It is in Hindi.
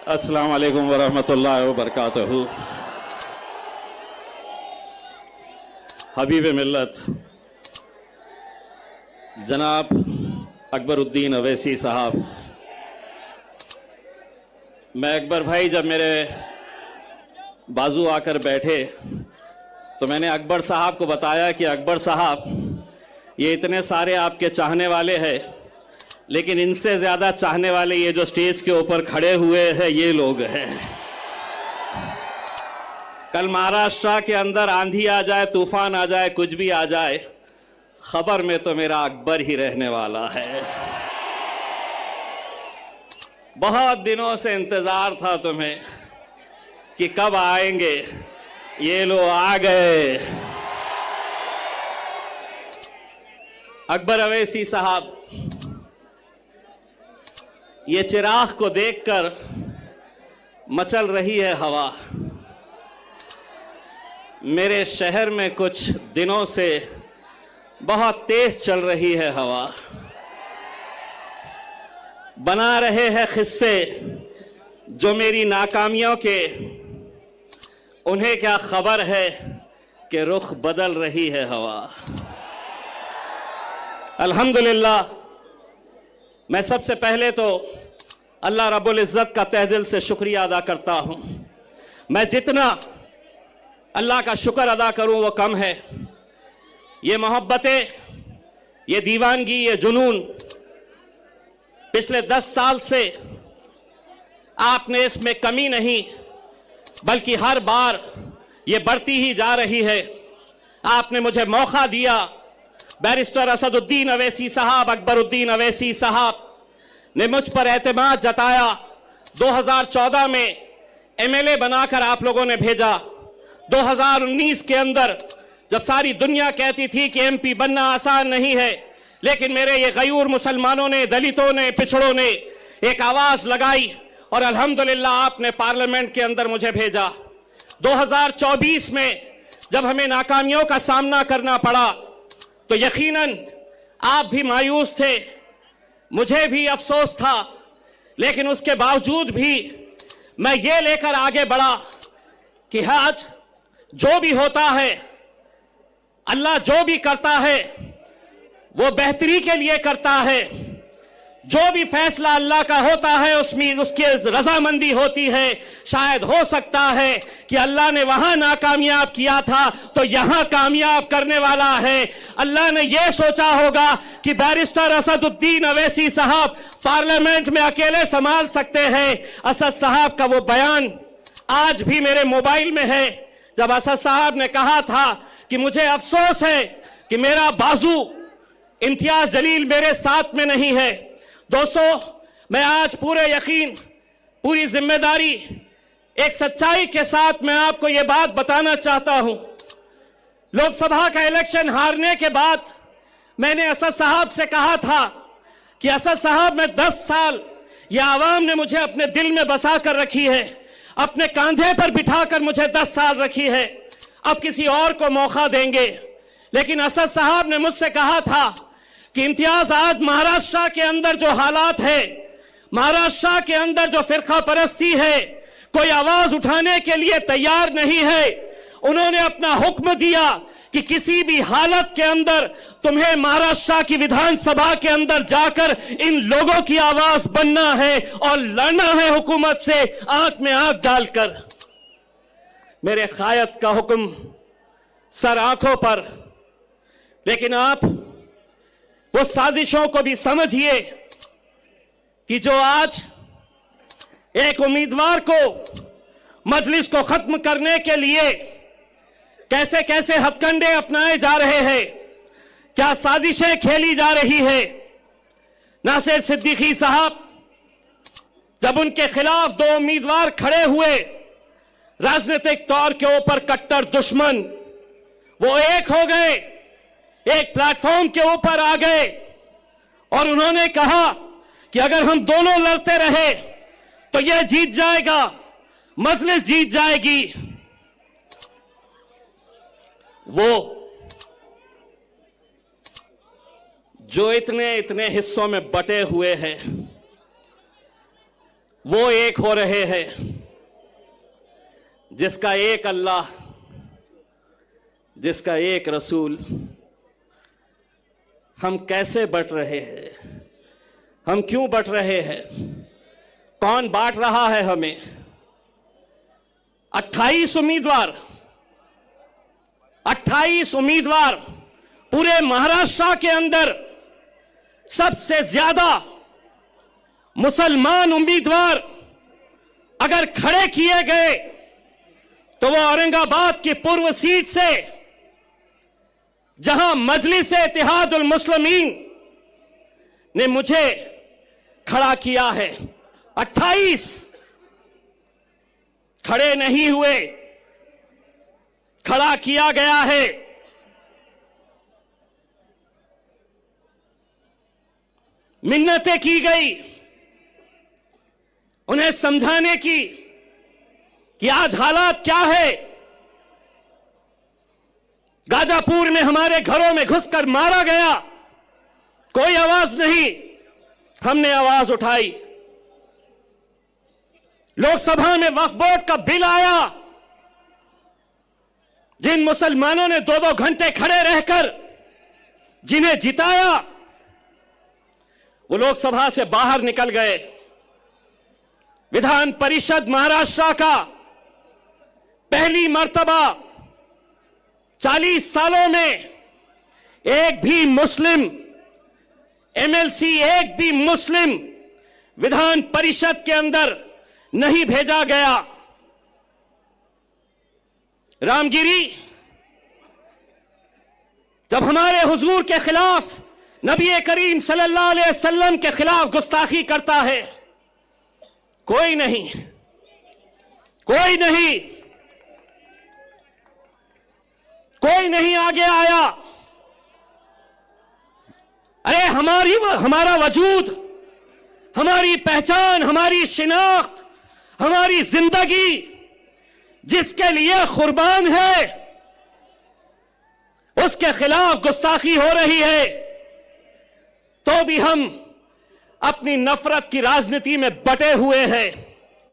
अस्सलाम वालेकुम वरहमतुल्लाहि वबरकातुहू। हबीब मिल्लत जनाब अकबरुद्दीन अवैसी साहब, मैं अकबर भाई जब मेरे बाजू आकर बैठे तो मैंने अकबर साहब को बताया कि अकबर साहब, ये इतने सारे आपके चाहने वाले हैं, लेकिन इनसे ज़्यादा चाहने वाले ये जो स्टेज के ऊपर खड़े हुए हैं ये लोग हैं। कल महाराष्ट्र के अंदर आंधी आ जाए, तूफान आ जाए, कुछ भी आ जाए, खबर में तो मेरा अकबर ही रहने वाला है। बहुत दिनों से इंतज़ार था तुम्हें कि कब आएंगे, ये लोग आ गए। अकबर अवैसी साहब, ये चिराग को देखकर मचल रही है हवा। मेरे शहर में कुछ दिनों से बहुत तेज चल रही है हवा। बना रहे हैं किस्से जो मेरी नाकामियों के, उन्हें क्या खबर है कि रुख बदल रही है हवा। अल्हम्दुलिल्लाह, मैं सबसे पहले तो अल्लाह रब्बुल इज़्ज़त का तहे दिल से शुक्रिया अदा करता हूँ। मैं जितना अल्लाह का शुक्र अदा करूँ वो कम है। ये मोहब्बतें, ये दीवानगी, ये जुनून पिछले 10 साल से आपने इसमें कमी नहीं, बल्कि हर बार ये बढ़ती ही जा रही है। आपने मुझे मौका दिया। बैरिस्टर असदुद्दीन अवैसी साहब, अकबरुद्दीन अवैसी साहब ने मुझ पर एतमाद जताया। 2014 में एमएलए बनाकर आप लोगों ने भेजा। 2019 के अंदर जब सारी दुनिया कहती थी कि एमपी बनना आसान नहीं है, लेकिन मेरे ये गयूर मुसलमानों ने, दलितों ने, पिछड़ों ने एक आवाज लगाई और अल्हम्दुलिल्लाह आपने पार्लियामेंट के अंदर मुझे भेजा। 2024 में जब हमें नाकामियों का सामना करना पड़ा तो यकीनन आप भी मायूस थे, मुझे भी अफसोस था, लेकिन उसके बावजूद भी मैं ये लेकर आगे बढ़ा कि आज जो भी होता है, अल्लाह जो भी करता है वो बेहतरी के लिए करता है। जो भी फैसला अल्लाह का होता है उसमें उसकी रजामंदी होती है। शायद हो सकता है कि अल्लाह ने वहां नाकामयाब किया था तो यहां कामयाब करने वाला है। अल्लाह ने यह सोचा होगा कि बैरिस्टर असदुद्दीन अवैसी साहब पार्लियामेंट में अकेले संभाल सकते हैं। असद साहब का वो बयान आज भी मेरे मोबाइल में है, जब असद साहब ने कहा था कि मुझे अफसोस है कि मेरा बाजू इम्तियाज जलील मेरे साथ में नहीं है। दोस्तों, मैं आज पूरे यकीन, पूरी जिम्मेदारी, एक सच्चाई के साथ मैं आपको यह बात बताना चाहता हूं। लोकसभा का इलेक्शन हारने के बाद मैंने असद साहब से कहा था कि असद साहब, मैं 10 साल यह आवाम ने मुझे अपने दिल में बसा कर रखी है, अपने कांधे पर बिठाकर मुझे 10 साल रखी है, अब किसी और को मौका देंगे। लेकिन असद साहब ने मुझसे कहा था कि इम्तियाज, आज महाराष्ट्र के अंदर जो हालात है, महाराष्ट्र के अंदर जो फिरका परस्ती है, कोई आवाज उठाने के लिए तैयार नहीं है। उन्होंने अपना हुक्म दिया कि किसी भी हालत के अंदर तुम्हें महाराष्ट्र की विधानसभा के अंदर जाकर इन लोगों की आवाज बनना है और लड़ना है हुकूमत से आंख में आंख डालकर। मेरे कायद का हुक्म सर आंखों पर, लेकिन आप वो साजिशों को भी समझिए कि जो आज एक उम्मीदवार को, मजलिस को खत्म करने के लिए कैसे कैसे हथकंडे अपनाए जा रहे हैं, क्या साजिशें खेली जा रही है। नासिर सिद्दीकी साहब, जब उनके खिलाफ 2 उम्मीदवार खड़े हुए, राजनीतिक तौर के ऊपर कट्टर दुश्मन, वो एक हो गए, एक प्लेटफॉर्म के ऊपर आ गए और उन्होंने कहा कि अगर हम दोनों लड़ते रहे तो यह जीत जाएगा, मजलिस जीत जाएगी। वो जो इतने इतने हिस्सों में बटे हुए हैं, वो एक हो रहे हैं जिसका एक अल्लाह, जिसका एक रसूल। हम कैसे बट रहे हैं? हम क्यों बट रहे हैं? कौन बांट रहा है हमें? 28 उम्मीदवार, 28 उम्मीदवार पूरे महाराष्ट्र के अंदर सबसे ज्यादा मुसलमान उम्मीदवार अगर खड़े किए गए तो वो औरंगाबाद की पूर्व सीट से, जहां मजलिस-ए-इत्तेहादुल मुस्लिमीन ने मुझे खड़ा किया है, 28 खड़े नहीं हुए, खड़ा किया गया है। मिन्नतें की गई उन्हें समझाने की कि आज हालात क्या है। गाजापुर में हमारे घरों में घुसकर मारा गया, कोई आवाज नहीं, हमने आवाज उठाई। लोकसभा में वक्फ बोर्ड का बिल आया, जिन मुसलमानों ने 2-2 घंटे खड़े रहकर जिन्हें जिताया, वो लोकसभा से बाहर निकल गए। विधान परिषद महाराष्ट्र का पहली मर्तबा 40 सालों में एक भी मुस्लिम एमएलसी, एक भी मुस्लिम विधान परिषद के अंदर नहीं भेजा गया। रामगिरी जब हमारे हुजूर के खिलाफ, नबी करीम सल्लल्लाहु अलैहि वसल्लम के खिलाफ गुस्ताखी करता है, कोई नहीं, कोई नहीं, कोई नहीं आगे आया। अरे हमारा वजूद, हमारी पहचान, हमारी शिनाख्त, हमारी जिंदगी जिसके लिए कुर्बान है, उसके खिलाफ गुस्ताखी हो रही है, तो भी हम अपनी नफरत की राजनीति में बटे हुए हैं।